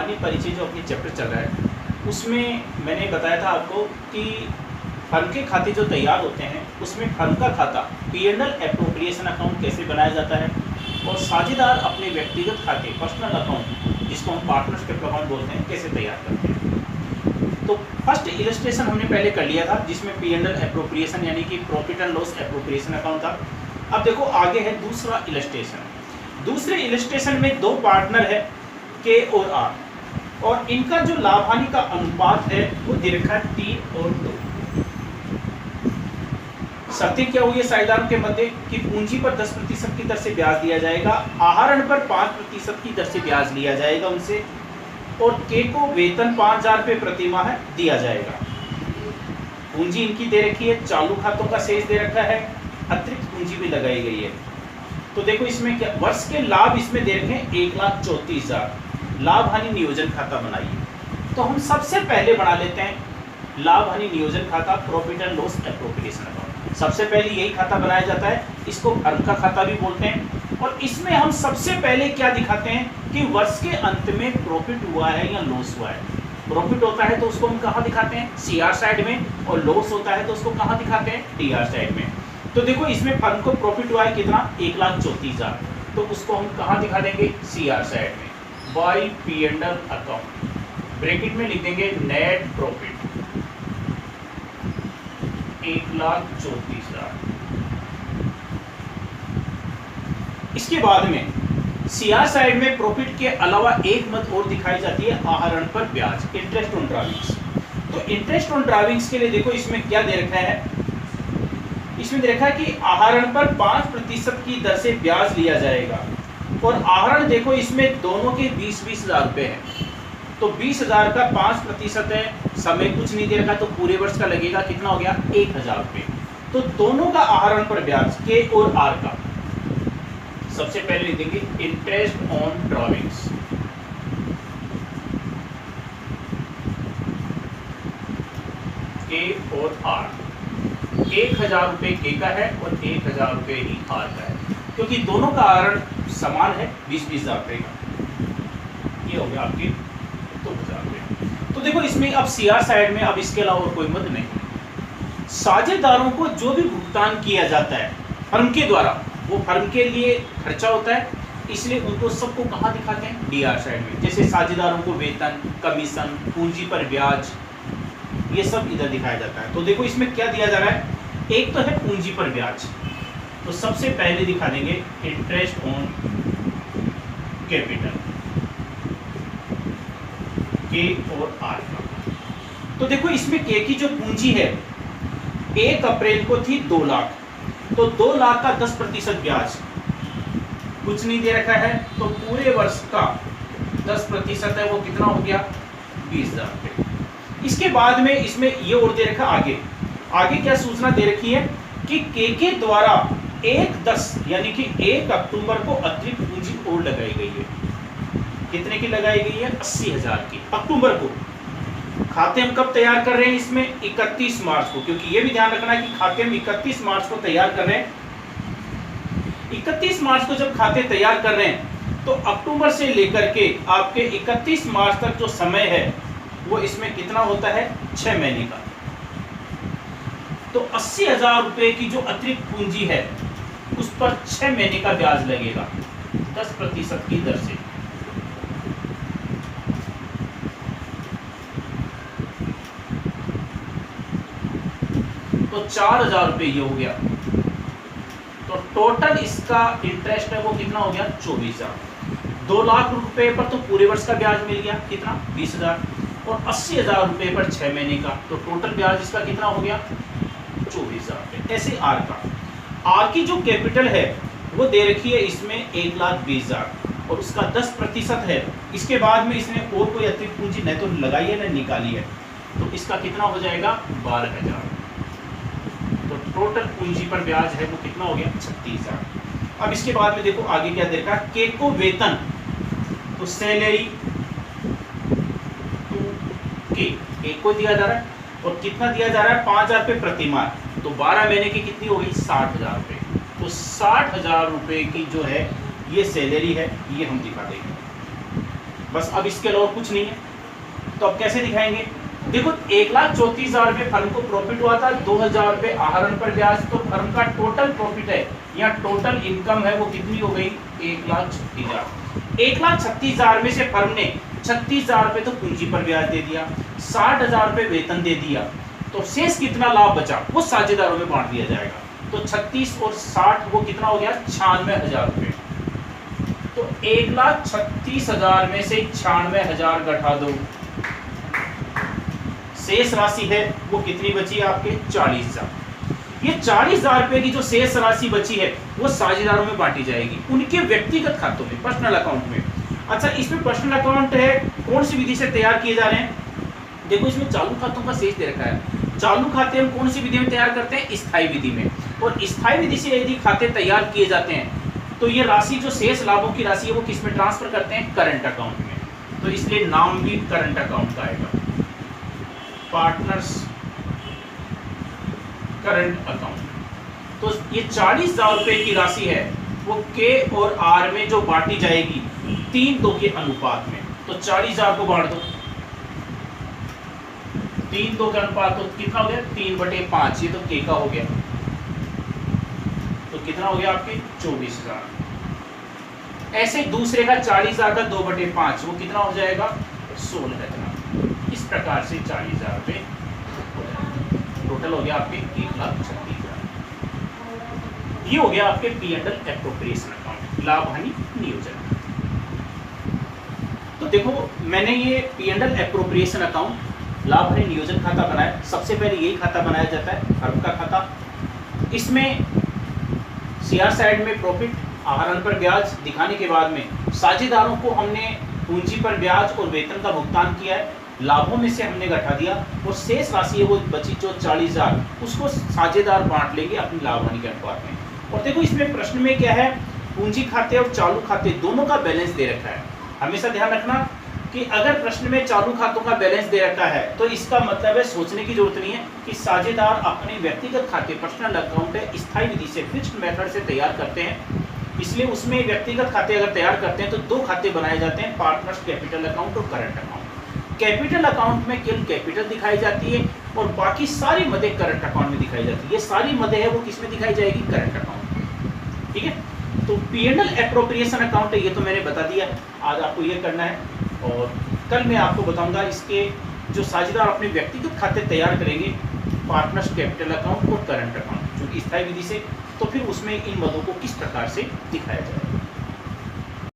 सामान्य परिचय जो अपनी चैप्टर चल रहा है उसमें मैंने बताया था आपको कि फर्म के खाते जो तैयार होते हैं उसमें फर्म का खाता P&L एप्रोप्रिएशन अकाउंट कैसे बनाया जाता है और साझेदार अपने व्यक्तिगत खाते पर्सनल अकाउंट जिसको हम पार्टनरशिप अकाउंट बोलते हैं कैसे तैयार करते हैं। तो फर्स्ट इलस्ट्रेशन हमने पहले कर लिया था जिसमें P&L एप्रोप्रिएशन यानी कि profit and loss appropriation account था। अब देखो आगे है दूसरा इलस्ट्रेशन। दूसरे इलस्ट्रेशन में दो पार्टनर है K और R और इनका जो लाभ हानि का अनुपात है वो दे रखा है 3 और 2। शर्तें क्या हुई है साझेदारों के मध्य कि पूंजी पर 10% की दर से ब्याज दिया जाएगा, आहरण पर 5% की दर से ब्याज लिया जाएगा उनसे और के को वेतन 5,000 रुपये प्रति माह दिया जाएगा। पूंजी इनकी दे रखी है, चालू खातों का शेष दे रखा है, अतिरिक्त पूंजी भी लगाई गई है। तो देखो इसमें क्या वर्ष के लाभ इसमें दे रखे हैं 1,34,000। लाभ हानि नियोजन खाता बनाइए। तो हम सबसे पहले बना लेते हैं लाभ हानि नियोजन खाता profit and loss appropriation account. सबसे पहले यही खाता बनाया जाता है, इसको फर्म का खाता भी बोलते हैं। और इसमें हम सबसे पहले क्या दिखाते हैं कि वर्ष के अंत में प्रॉफिट हुआ है या लॉस हुआ है। प्रॉफिट होता है तो उसको हम कहाँ दिखाते हैं, CR साइड में, और लॉस होता है तो उसको कहाँ दिखाते हैं, DR साइड में। तो देखो इसमें फर्म को प्रॉफिट हुआ है कितना, 1,34,000, तो उसको हम कहाँ दिखा देंगे, CR साइड में बाय P&L अकाउंट। ब्रैकेट में लिख देंगे नेट प्रॉफिट 1,34,000। इसके बाद में CR साइड में प्रॉफिट के अलावा एक मद और दिखाई जाती है आहरण पर ब्याज, इंटरेस्ट ऑन ड्राविंग्स। तो इंटरेस्ट ऑन ड्राविंग्स के लिए देखो इसमें क्या दे रखा है, इसमें दे रखा है कि आहरण पर 5% की दर से ब्याज लिया जाएगा और आहरण देखो इसमें दोनों के 20-20 हज़ार रुपये है। तो 20,000 का 5% है, समय कुछ नहीं दे रखा तो पूरे वर्ष का लगेगा, कितना हो गया 1,000 रुपये। तो दोनों का आहरण पर ब्याज K और R का सबसे पहले लिख देंगे इंटरेस्ट ऑन ड्राविंग्स। K और R 1,000 रुपये K का है और 1,000 रुपये ही R का है क्योंकि दोनों का आहरण समान है 20-20 हज़ार रुपये का। ये हो गया आपके 2,000 रुपये। तो देखो इसमें अब CR साइड में अब इसके अलावा और कोई मद नहीं। साझेदारों को जो भी भुगतान किया जाता है फर्म के द्वारा वो फर्म के लिए खर्चा होता है, इसलिए उनको सबको कहाँ दिखाते हैं, DR साइड में। जैसे साझेदारों को वेतन, कमीशन, पूंजी पर ब्याज, ये सब इधर दिखाया जाता है। तो देखो इसमें क्या दिया जा रहा है, एक तो है पूंजी पर ब्याज, तो सबसे पहले दिखा देंगे इंटरेस्ट ऑन कैपिटल K और R का। तो देखो इसमें K की जो पूंजी है 1 अप्रैल को थी 2 लाख, तो 2 लाख का 10% ब्याज कुछ नहीं दे रखा है, तो पूरे वर्ष का 10% है वो कितना हो गया 20,000 रुपये। इसके बाद में इसमें ये और दे रखा आगे क्या सूचना दे रखी है कि K के द्वारा 1/10 यानी कि 1 अक्टूबर को अतिरिक्त पूंजी और लगाई गई है। कितने की लगाई गई है, 80,000 की। अक्टूबर को खाते हम कब तैयार कर रहे हैं, इसमें 31 मार्च को, क्योंकि ये भी ध्यान रखना है कि खाते हम 31 मार्च को तैयार कर रहे हैं। 31 मार्च को जब खाते तैयार कर रहे हैं तो अक्टूबर से लेकर के आपके 31 मार्च तक जो समय है वो इसमें कितना होता है, 6 महीने का। तो 80,000 रुपये की जो अतिरिक्त पूंजी है उस पर 6 महीने का ब्याज लगेगा 10% की दर से। तो 4,000 रुपये ये हो गया। तो टोटल इसका इंटरेस्ट है वो कितना हो गया 24,000। 2 लाख रुपए पर तो पूरे वर्ष का ब्याज मिल गया, कितना 20,000, और 80,000 रुपये पर 6 महीने का, तो टोटल ब्याज इसका कितना हो गया 24,000 रुपये। ऐसे R का, R की जो कैपिटल है वो दे रखी है इसमें 1,20,000 और उसका 10% है। इसके बाद में इसने और कोई अतिरिक्त पूंजी न तो लगाई है न निकाली है, तो इसका कितना हो जाएगा 12,000। तो टोटल पूंजी पर ब्याज है वो कितना हो गया 36,000। अब इसके बाद में देखो आगे क्या दे रखा है, K को वेतन, तो सैलरी टू K को दिया जा रहा है और कितना दिया जा रहा है 5,000 रुपये प्रति माह, तो 12 महीने की कितनी हो गई 60,000 रुपये। तो 60,000 रुपये की जो है ये सैलरी है, ये हम दिखा देंगे। बस, अब इसके अलावा कुछ नहीं है। तो अब कैसे दिखाएंगे? देखो 1,34,000 रुपये फर्म को प्रॉफिट हुआ था, 2,000 रुपये आहरण पर ब्याज, तो फर्म का टोटल प्रॉफिट है या टोटल इनकम है वो कितनी हो गई? 1,36,000। 1,36,000 में से फर्म ने 36,000 रुपये तो पूंजी पर ब्याज दे दिया, 60,000 रुपये वेतन दे दिया, तो शेष कितना लाभ बचा वो साझेदारों में बांट दिया जाएगा। तो 36 और 60 वो कितना हो गया? 96,000 रुपये। तो 1,36,000 में से 96,000 घटा दो, शेष राशि है वो कितनी बची आपके? 40,000। ये 40,000 रुपए की जो शेष राशि बची है वो साझेदारों में बांटी जाएगी उनके व्यक्तिगत खातों में, पर्सनल अकाउंट में। अच्छा, इसमें पर्सनल अकाउंट है, कौन सी विधि से तैयार किए जा रहे हैं? देखो इसमें चालू खातों का शेष दे रखा है। चालू खाते हम कौन सी विधि में तैयार करते हैं? स्थायी विधि में। और स्थायी विधि से यदि खाते तैयार किए जाते हैं तो ये राशि जो शेष लाभों की राशि है वो किस में ट्रांसफर करते हैं? करंट अकाउंट में। तो इसलिए नाम भी करंट अकाउंट का आएगा, पार्टनर्स करंट अकाउंट। तो ये 40,000 रुपए की राशि है वो के और आर में जो बांटी जाएगी 3:2 के अनुपात में। तो 40,000 को बांट दो 3:2 के अनुपात, तो कितना हो गया? 3/5। ये तो के का हो गया, तो कितना हो गया आपके? 24,000। ऐसे दूसरे का 40,000 का 2/5 वो कितना हो जाएगा? 16,000। इस प्रकार से 40,000 रुपये टोटल हो गया आपके 1,36,000। ये हो गया आपके P&L एप्रोप्रिएशन अकाउंट, लाभ हानि नियोजन। तो देखो मैंने ये P&L एप्रोप्रिएशन अकाउंट, लाभ हानि नियोजन खाता बनाया। सबसे पहले यही खाता बनाया जाता है, फर्म का खाता। इसमें CR साइड में प्रॉफिट, आहरण पर ब्याज दिखाने के बाद में साझेदारों को हमने पूंजी पर ब्याज और वेतन का भुगतान किया है, लाभों में से हमने घटा दिया और शेष राशि है वो बची जो 40,000 उसको साझेदार बांट लेंगे अपनी लाभ हानि के अनुपात में। और देखो इसमें प्रश्न में क्या है? पूंजी खाते और चालू खाते दोनों का बैलेंस दे रखा है। हमेशा ध्यान रखना कि अगर प्रश्न में चालू खातों का बैलेंस दे रखा है तो इसका मतलब है सोचने की जरूरत नहीं है कि साझेदार अपने व्यक्तिगत खाते, पर्सनल अकाउंट है, स्थायी विधि से, फिक्स्ड मेथड से तैयार करते हैं। इसलिए उसमें व्यक्तिगत खाते अगर तैयार करते हैं तो 2 खाते बनाए जाते हैं, पार्टनर्स कैपिटल अकाउंट और करंट अकाउंट। कैपिटल अकाउंट में केवल कैपिटल दिखाई जाती है और बाकी सारी मदें करंट अकाउंट में दिखाई जाती है। ये सारी मदें है वो किस में दिखाई जाएगी? करंट अकाउंट में। ठीक है, तो P&L एप्रोप्रिएशन अकाउंट है ये तो मैंने बता दिया, आज आपको ये करना है। और कल मैं आपको बताऊंगा इसके जो साझेदार अपने व्यक्तिगत खाते तैयार करेंगे, पार्टनर्स कैपिटल अकाउंट और करंट अकाउंट जो कि स्थायी विधि से, तो फिर उसमें इन मदों को किस प्रकार से दिखाया जाएगा।